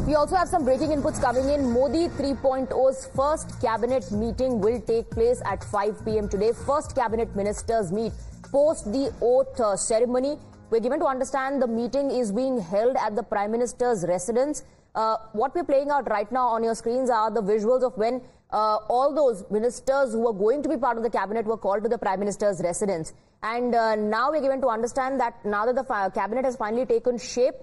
We also have some breaking inputs coming in. Modi 3.0's first cabinet meeting will take place at 5 p.m. today. First cabinet ministers meet post the oath ceremony. We're given to understand the meeting is being held at the Prime Minister's residence. What we're playing out right now on your screens are the visuals of when all those ministers who were going to be part of the cabinet were called to the Prime Minister's residence. And now we're given to understand that now that the cabinet has finally taken shape,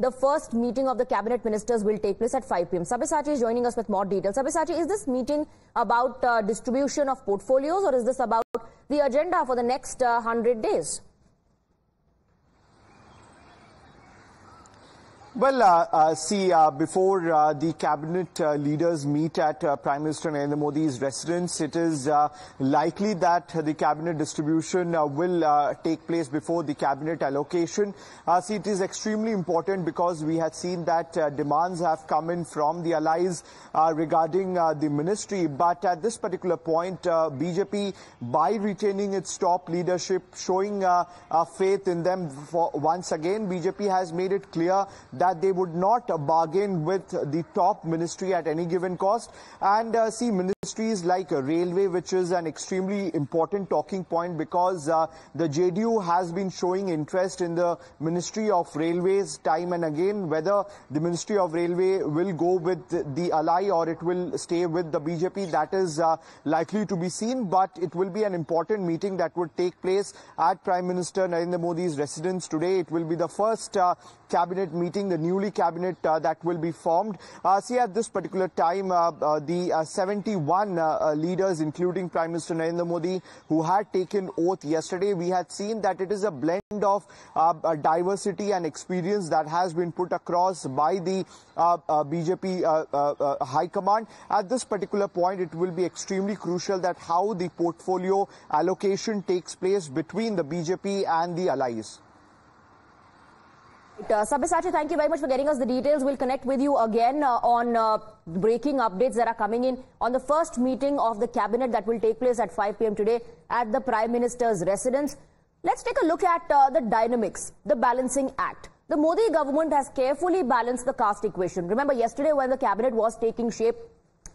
the first meeting of the cabinet ministers will take place at 5 p.m. Sabyasachi is joining us with more details. Sabyasachi, is this meeting about distribution of portfolios, or is this about the agenda for the next 100 days? Well, before the cabinet leaders meet at Prime Minister Narendra Modi's residence, it is likely that the cabinet distribution will take place before the cabinet allocation. It is extremely important because we had seen that demands have come in from the allies regarding the ministry. But at this particular point, BJP, by retaining its top leadership, showing faith in them once again, BJP has made it clear that they would not bargain with the top ministry at any given cost. And ministries like railway, which is an extremely important talking point because the JDU has been showing interest in the Ministry of Railways time and again. Whether the Ministry of Railway will go with the ally or it will stay with the BJP, that is likely to be seen. But it will be an important meeting that would take place at Prime Minister Narendra Modi's residence today. It will be the first cabinet meeting, the newly cabinet that will be formed. At this particular time, the 71 leaders, including Prime Minister Narendra Modi, who had taken oath yesterday, we had seen that it is a blend of diversity and experience that has been put across by the BJP High Command. At this particular point, it will be extremely crucial that how the portfolio allocation takes place between the BJP and the allies. Sabyasachi, thank you very much for getting us the details. We'll connect with you again on breaking updates that are coming in on the first meeting of the cabinet that will take place at 5 p.m. today at the Prime Minister's residence. Let's take a look at the dynamics, the balancing act. The Modi government has carefully balanced the caste equation. Remember, yesterday when the cabinet was taking shape,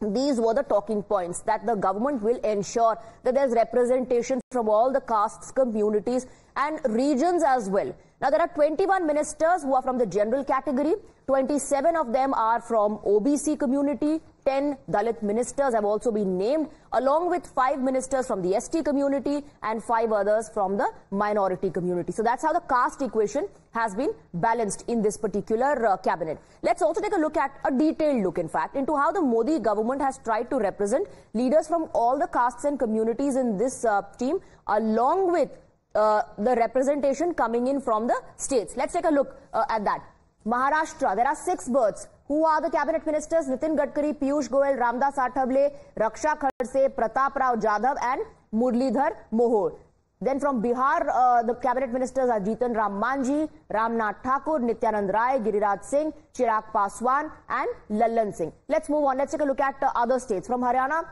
these were the talking points, that the government will ensure that there's representation from all the castes, communities and regions as well. Now, there are 21 ministers who are from the general category. 27 of them are from OBC community. 10 Dalit ministers have also been named, along with 5 ministers from the ST community and 5 others from the minority community. So that's how the caste equation has been balanced in this particular cabinet. Let's also take a look at a detailed look, in fact, into how the Modi government has tried to represent leaders from all the castes and communities in this team, along with the representation coming in from the states. Let's take a look at that. Maharashtra, there are 6 berths. Who are the cabinet ministers? Nitin Gadkari, Piyush Goyal, Ramdas Athavale, Raksha Khadse, Pratap Rao Jadhav and Muralidhar Mohol. Then from Bihar, the cabinet ministers are Jitan Ram Manjhi, Ramnath Thakur, Nityanand Rai, Giriraj Singh, Chirag Paswan and Lallan Singh. Let's move on. Let's take a look at other states. From Haryana,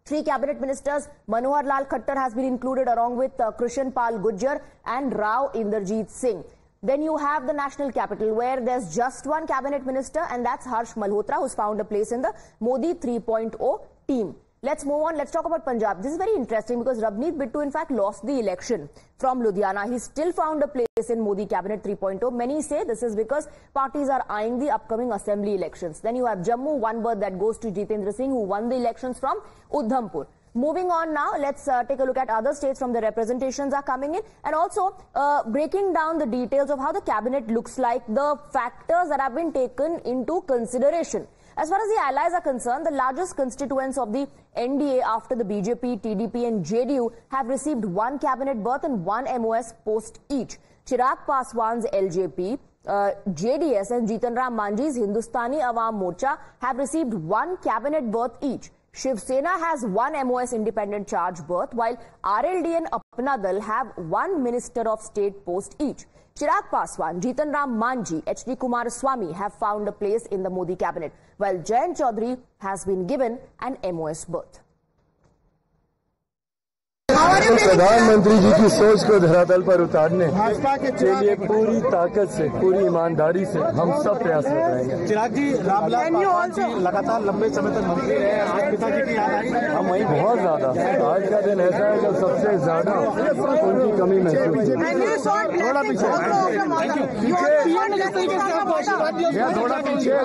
3 cabinet ministers, Manohar Lal Khattar has been included along with Krishan Pal Gujjar and Rao Inderjeet Singh. Then you have the national capital where there's just 1 cabinet minister, and that's Harsh Malhotra, who's found a place in the Modi 3.0 team. Let's move on. Let's talk about Punjab. This is very interesting because Ravneet Bittu in fact lost the election from Ludhiana. He still found a place in Modi cabinet 3.0. Many say this is because parties are eyeing the upcoming assembly elections. Then you have Jammu, 1 berth that goes to Jitendra Singh, who won the elections from Udhampur. Moving on now, let's take a look at other states from the representations are coming in, and also breaking down the details of how the cabinet looks like, the factors that have been taken into consideration. As far as the allies are concerned, the largest constituents of the NDA after the BJP, TDP and JDU have received 1 cabinet berth and 1 MOS post each. Chirag Paswan's LJP, JDS and Jitan Ram Manjhi's Hindustani Awam Morcha have received 1 cabinet berth each. Shiv Sena has 1 MOS independent charge berth, while RLD and Apna Dal have 1 Minister of State post each. Chirag Paswan, Jitan Ram Manjhi, HD Kumaraswamy have found a place in the Modi cabinet, while Jayant Chaudhary has been given an MOS berth. How are you प्रधानमंत्री जी की सोच को धरातल पर उतारने के लिए पूरी ताकत से, पूरी ईमानदारी से हम सब प्रयासरत रहेंगे। चिराग जी, रामलाल पासवान जी लगातार लंबे समय तक मंत्री रहे, आज पिताजी की याद आई। हम वहीं बहुत ज्यादा, आज का दिन ऐसा है जब सबसे ज्यादा उनकी कमी महसूस हुई। थोड़ा पीछे,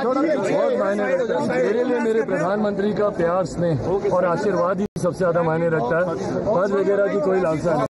थोड़ा पीछे, बहुत मायने रखता है मेरे लिए। मेरे प्रधानमंत्री का प्यार, स्नेह और आशीर्वाद ही सबसे ज्यादा मायने रखता है। पद वगैरह की कोई लालसा नहीं।